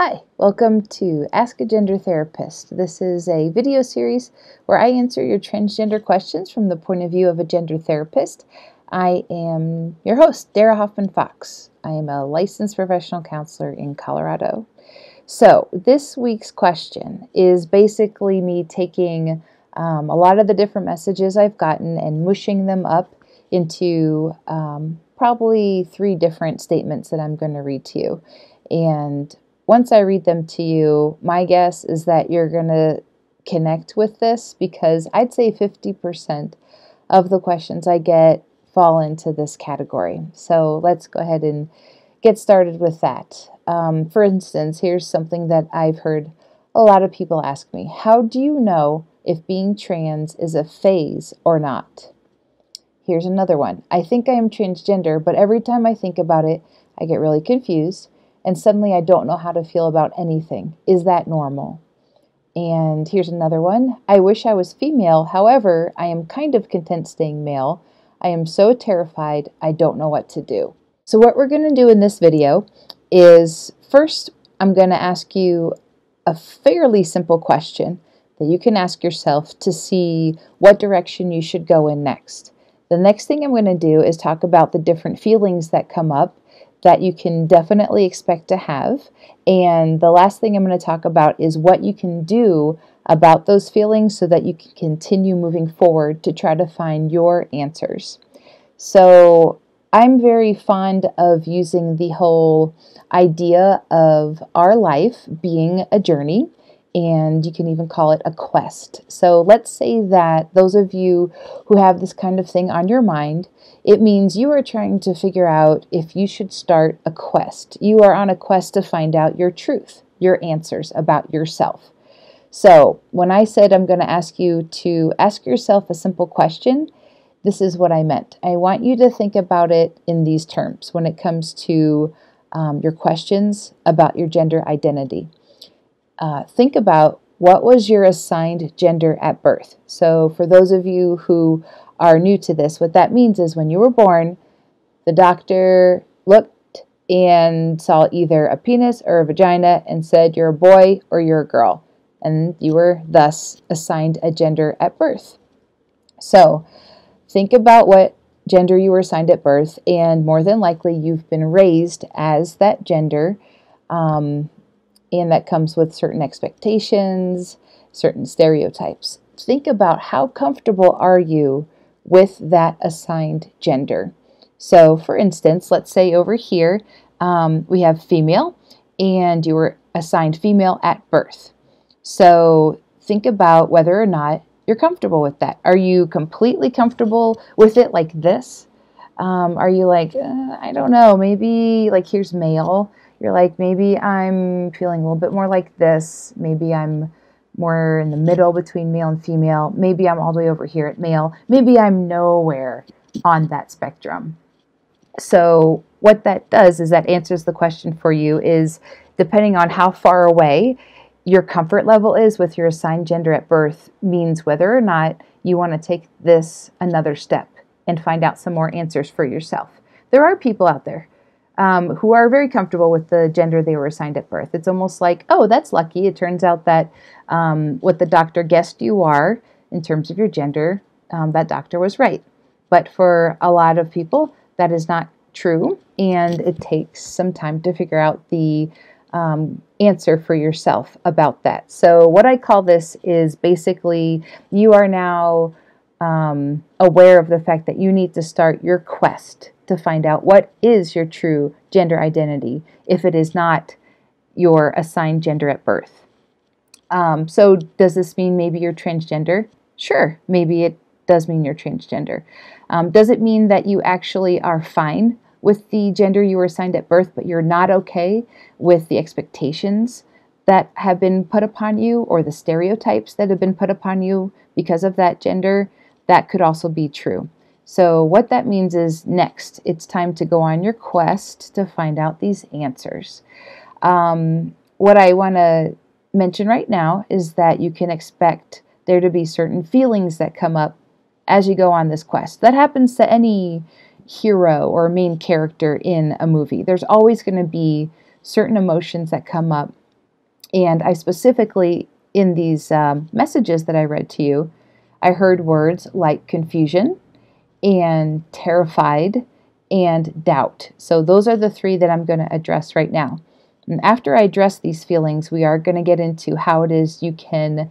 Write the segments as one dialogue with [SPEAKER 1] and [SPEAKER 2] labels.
[SPEAKER 1] Hi, welcome to Ask a Gender Therapist. This is a video series where I answer your transgender questions from the point of view of a gender therapist. I am your host, Dara Hoffman-Fox. I am a licensed professional counselor in Colorado. So this week's question is basically me taking a lot of the different messages I've gotten and mushing them up into probably 3 different statements that I'm going to read to you. And once I read them to you, my guess is that you're going to connect with this because I'd say 50% of the questions I get fall into this category. So let's go ahead and get started with that. For instance, here's something that I've heard a lot of people ask me. How do you know if being trans is a phase or not? Here's another one. I think I am transgender, but every time I think about it, I get really confused. And suddenly I don't know how to feel about anything. Is that normal? And here's another one. I wish I was female. However, I am kind of content staying male. I am so terrified. I don't know what to do. So what we're going to do in this video is first, I'm going to ask you a fairly simple question that you can ask yourself to see what direction you should go in next. The next thing I'm going to do is talk about the different feelings that come up that you can definitely expect to have. And the last thing I'm going to talk about is what you can do about those feelings so that you can continue moving forward to try to find your answers. So I'm very fond of using the whole idea of our life being a journey, and you can even call it a quest. So let's say that those of you who have this kind of thing on your mind, it means you are trying to figure out if you should start a quest. You are on a quest to find out your truth, your answers about yourself. So when I said I'm going to ask you to ask yourself a simple question, this is what I meant. I want you to think about it in these terms when it comes to your questions about your gender identity. Think about what was your assigned gender at birth. So for those of you who are new to this, what that means is when you were born, the doctor looked and saw either a penis or a vagina and said you're a boy or you're a girl. And you were thus assigned a gender at birth. So think about what gender you were assigned at birth, and more than likely you've been raised as that gender. And that comes with certain expectations, certain stereotypes. Think about how comfortable are you with that assigned gender. So for instance, let's say over here we have female, and you were assigned female at birth. So think about whether or not you're comfortable with that. Are you completely comfortable with it like this? Are you like, I don't know, maybe like here's male. You're like, maybe I'm feeling a little bit more like this. Maybe I'm more in the middle between male and female. Maybe I'm all the way over here at male. Maybe I'm nowhere on that spectrum. So what that does is that answers the question for you is depending on how far away your comfort level is with your assigned gender at birth means whether or not you want to take this another step and find out some more answers for yourself. There are people out there who are very comfortable with the gender they were assigned at birth. It's almost like, oh, that's lucky. It turns out that what the doctor guessed you are in terms of your gender, that doctor was right. But for a lot of people, that is not true, and it takes some time to figure out the answer for yourself about that. So what I call this is basically you are now aware of the fact that you need to start your quest to find out what is your true gender identity if it is not your assigned gender at birth. So does this mean maybe you're transgender? Sure, maybe it does mean you're transgender. Does it mean that you actually are fine with the gender you were assigned at birth, but you're not okay with the expectations that have been put upon you or the stereotypes that have been put upon you because of that gender? That could also be true. So what that means is next, it's time to go on your quest to find out these answers. What I want to mention right now is that you can expect there to be certain feelings that come up as you go on this quest. That happens to any hero or main character in a movie. There's always going to be certain emotions that come up And I specifically, in these messages that I read to you, I heard words like confusion and terrified and doubt. So those are the three that I'm going to address right now. And after I address these feelings, we are going to get into how it is you can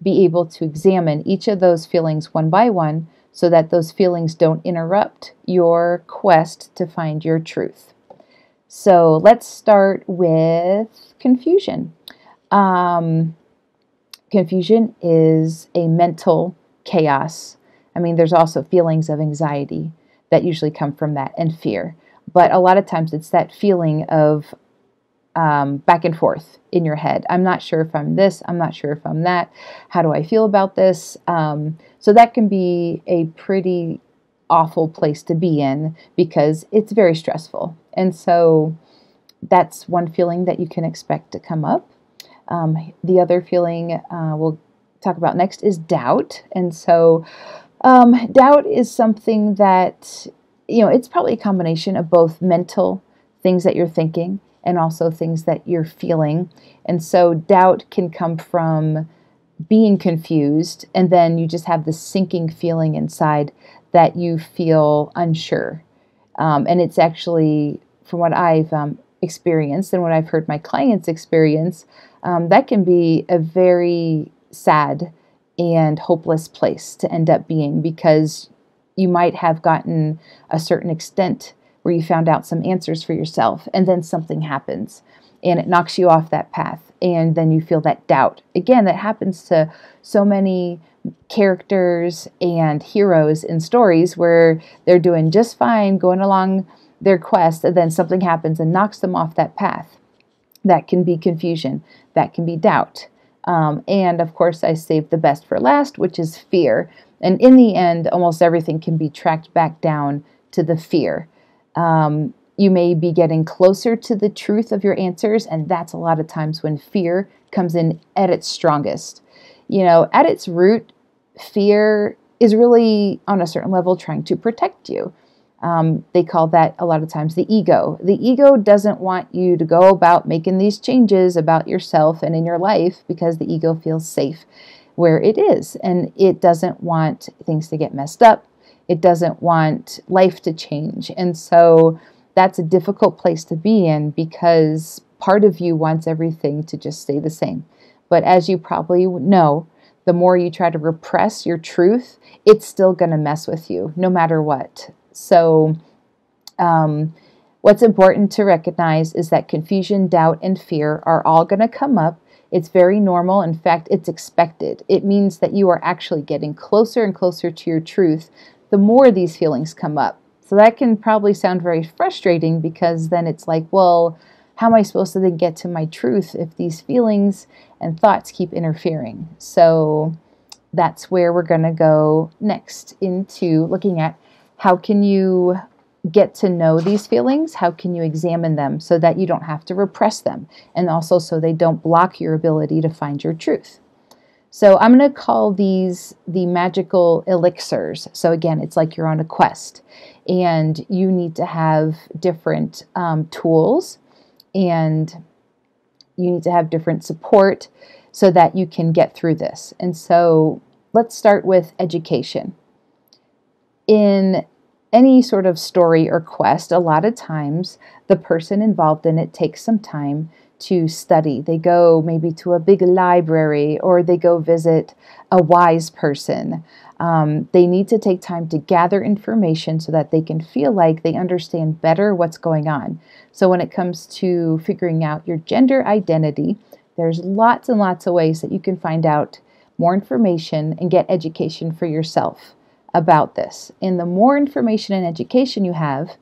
[SPEAKER 1] be able to examine each of those feelings one by one so that those feelings don't interrupt your quest to find your truth. So let's start with confusion. Confusion is a mental chaos. I mean, there's also feelings of anxiety that usually come from that, and fear. But a lot of times it's that feeling of back and forth in your head. I'm not sure if I'm this. I'm not sure if I'm that. How do I feel about this? So that can be a pretty awful place to be in because it's very stressful. And so that's one feeling that you can expect to come up. The other feeling we'll talk about next is doubt. And so doubt is something that, it's probably a combination of both mental things that you're thinking and also things that you're feeling. And so doubt can come from being confused, and then you just have this sinking feeling inside that you feel unsure. And it's actually, from what I've experienced and what I've heard my clients experience, that can be a very sad and hopeless place to end up being, because you might have gotten a certain extent where you found out some answers for yourself, and then something happens and it knocks you off that path, and then you feel that doubt. Again, that happens to so many characters and heroes in stories where they're doing just fine, going along their quest, and then something happens and knocks them off that path. That can be confusion. That can be doubt. And of course, I saved the best for last, which is fear. And in the end, almost everything can be tracked back down to the fear. You may be getting closer to the truth of your answers, and that's a lot of times when fear comes in at its strongest. At its root, fear is really, on a certain level, trying to protect you. They call that a lot of times the ego. The ego doesn't want you to go about making these changes about yourself and in your life because the ego feels safe where it is, and it doesn't want things to get messed up. It doesn't want life to change. And so that's a difficult place to be in, because part of you wants everything to just stay the same. But as you probably know, the more you try to repress your truth, it's still going to mess with you no matter what. So what's important to recognize is that confusion, doubt, and fear are all going to come up. It's very normal. In fact, it's expected. It means that you are actually getting closer and closer to your truth the more these feelings come up. So that can probably sound very frustrating, because then it's like, well, how am I supposed to then get to my truth if these feelings and thoughts keep interfering? So that's where we're going to go next, into looking at how can you get to know these feelings? How can you examine them so that you don't have to repress them, and also so they don't block your ability to find your truth? So I'm going to call these the magical elixirs. So again, it's like you're on a quest, and you need to have different tools, and you need to have different support so that you can get through this. And so let's start with education. In any sort of story or quest, a lot of times the person involved in it takes some time to study. They go maybe to a big library, or they go visit a wise person. They need to take time to gather information so that they can feel like they understand better what's going on. So when it comes to figuring out your gender identity, there's lots and lots of ways that you can find out more information and get education for yourself about this. And the more information and education you have,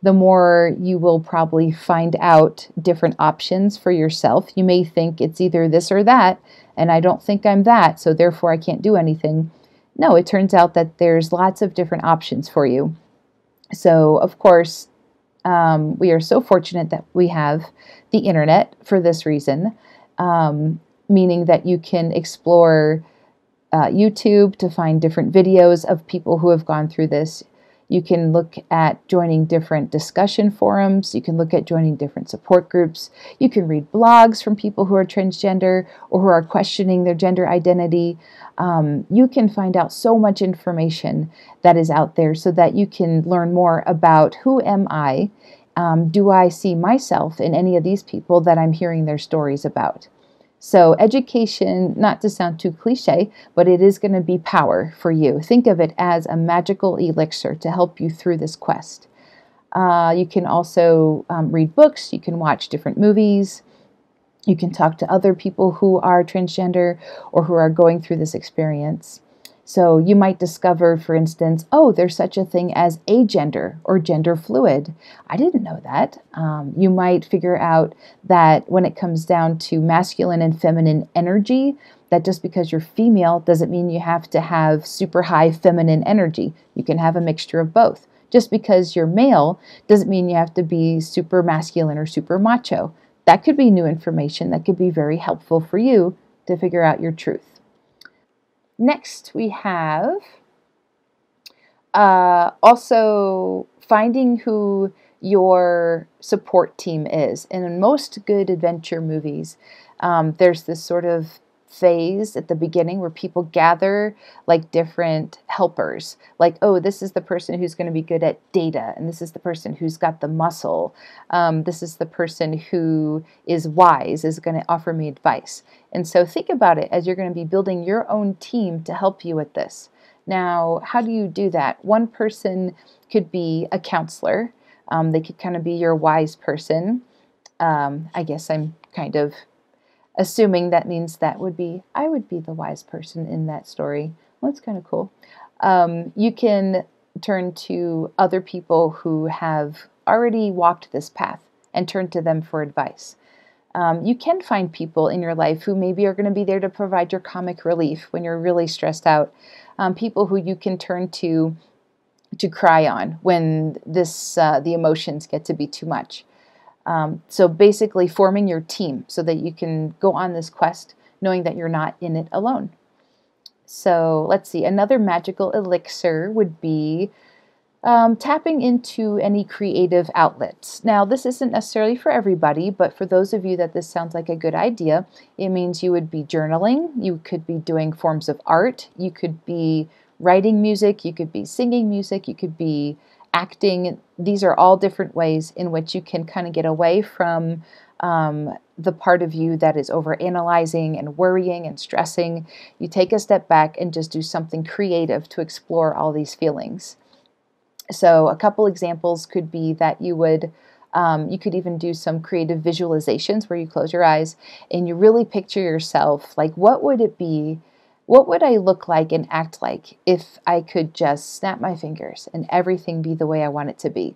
[SPEAKER 1] the more you will probably find out different options for yourself. You may think it's either this or that, and I don't think I'm that, so therefore I can't do anything. No, it turns out that there's lots of different options for you. So, of course, we are so fortunate that we have the internet for this reason, meaning that you can explore YouTube to find different videos of people who have gone through this. You can look at joining different discussion forums. You can look at joining different support groups. You can read blogs from people who are transgender or who are questioning their gender identity. You can find out so much information that is out there so that you can learn more about who am I? Do I see myself in any of these people that I'm hearing their stories about? So education, not to sound too cliche, but it is going to be power for you. Think of it as a magical elixir to help you through this quest. You can also read books. You can watch different movies. You can talk to other people who are transgender or who are going through this experience. So you might discover, for instance, oh, there's such a thing as agender or gender fluid. I didn't know that. You might figure out that when it comes down to masculine and feminine energy, that just because you're female doesn't mean you have to have super high feminine energy. You can have a mixture of both. Just because you're male doesn't mean you have to be super masculine or super macho. That could be new information that could be very helpful for you to figure out your truth. Next, we have also finding who your support team is. And in most good adventure movies, there's this sort of phase at the beginning where people gather like different helpers. Like, oh, this is the person who's going to be good at data, and this is the person who's got the muscle. This is the person who is wise, is going to offer me advice. And so think about it as you're going to be building your own team to help you with this. Now, how do you do that? One person could be a counselor. They could kind of be your wise person. I guess I'm kind of assuming that means I would be the wise person in that story. Well, that's kind of cool. You can turn to other people who have already walked this path and turn to them for advice. You can find people in your life who maybe are going to be there to provide your comic relief when you're really stressed out. People who you can turn to cry on when the emotions get to be too much. So basically forming your team so that you can go on this quest knowing that you're not in it alone. So let's see, another magical elixir would be tapping into any creative outlets. Now, this isn't necessarily for everybody, but for those of you that this sounds like a good idea, it means you would be journaling, you could be doing forms of art, you could be writing music, you could be singing music, you could be acting. These are all different ways in which you can kind of get away from the part of you that is overanalyzing and worrying and stressing. You take a step back and just do something creative to explore all these feelings. So a couple examples could be that you could even do some creative visualizations where you close your eyes and you really picture yourself, like what would it be? What would I look like and act like if I could just snap my fingers and everything be the way I want it to be?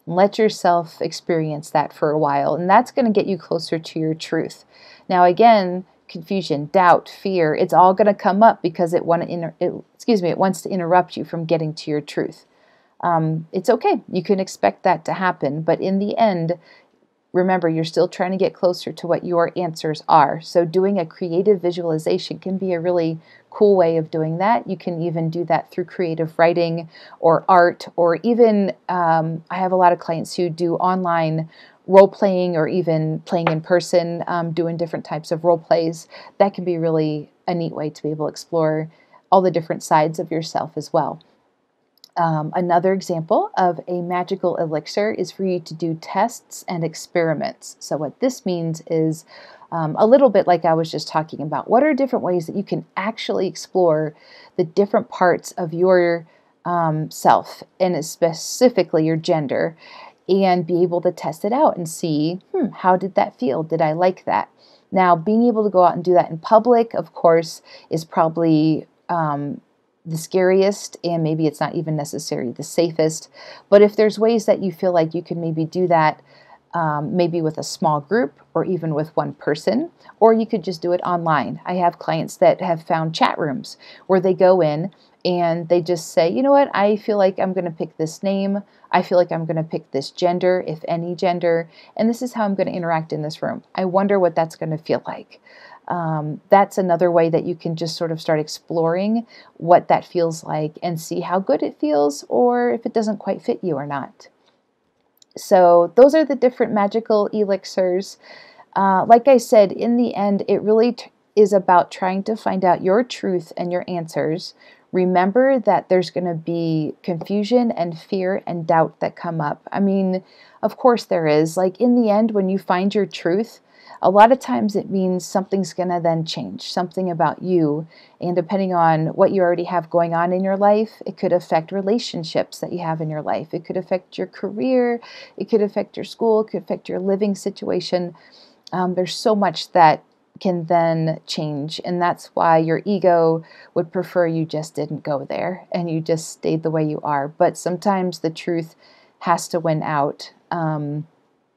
[SPEAKER 1] Let yourself experience that for a while, and that's going to get you closer to your truth. Now, again, confusion, doubt, fear, it's all going to come up because it wants to interrupt you from getting to your truth. It's okay. You can expect that to happen, but in the end, remember, you're still trying to get closer to what your answers are. So doing a creative visualization can be a really cool way of doing that. You can even do that through creative writing or art, or even I have a lot of clients who do online role playing or even playing in person, doing different types of role plays. That can be really a neat way to be able to explore all the different sides of yourself as well. Another example of a magical elixir is for you to do tests and experiments. So what this means is a little bit like I was just talking about. What are different ways that you can actually explore the different parts of your self, and specifically your gender, and be able to test it out and see, how did that feel? Did I like that? Now, being able to go out and do that in public, of course, is probably the scariest, and maybe it's not even necessarily the safest. But if there's ways that you feel like you can maybe do that, maybe with a small group or even with one person, or you could just do it online. I have clients that have found chat rooms where they go in and they just say, you know what, I feel like I'm going to pick this name. I feel like I'm going to pick this gender, if any gender, and this is how I'm going to interact in this room. I wonder what that's going to feel like. That's another way that you can just sort of start exploring what that feels like and see how good it feels or if it doesn't quite fit you or not. So those are the different magical elixirs. Like I said, in the end, it really is about trying to find out your truth and your answers. Remember that there's going to be confusion and fear and doubt that come up. I mean, of course there is. Like in the end, when you find your truth, a lot of times it means something's going to then change, something about you. And depending on what you already have going on in your life, it could affect relationships that you have in your life. It could affect your career. It could affect your school. It could affect your living situation. There's so much that can then change. And that's why your ego would prefer you just didn't go there and you just stayed the way you are. But sometimes the truth has to win out. And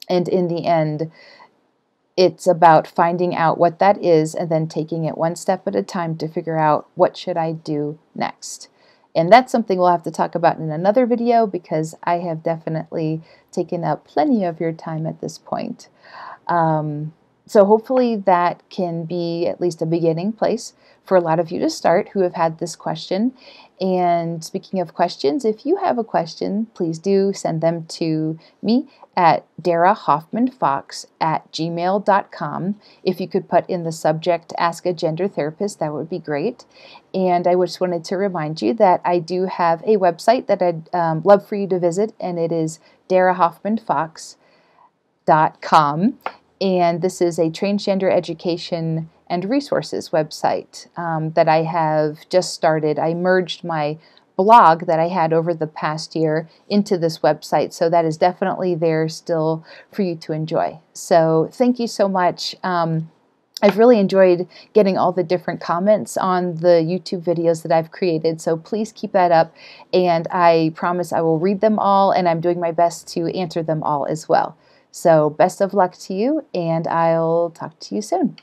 [SPEAKER 1] in the end, it's about finding out what that is and then taking it one step at a time to figure out what should I do next. And that's something we'll have to talk about in another video because I have definitely taken up plenty of your time at this point. So hopefully that can be at least a beginning place for a lot of you to start who have had this question. And speaking of questions, if you have a question, please do send them to me at darahoffmanfox@gmail.com. If you could put in the subject, Ask a Gender Therapist, that would be great. And I just wanted to remind you that I do have a website that I'd love for you to visit, and it is darahoffmanfox.com. And this is a transgender education and resources website that I have just started. I merged my blog that I had over the past year into this website, so that is definitely there still for you to enjoy. So thank you so much. I've really enjoyed getting all the different comments on the YouTube videos that I've created, so please keep that up, and I promise I will read them all, and I'm doing my best to answer them all as well. So best of luck to you, and I'll talk to you soon.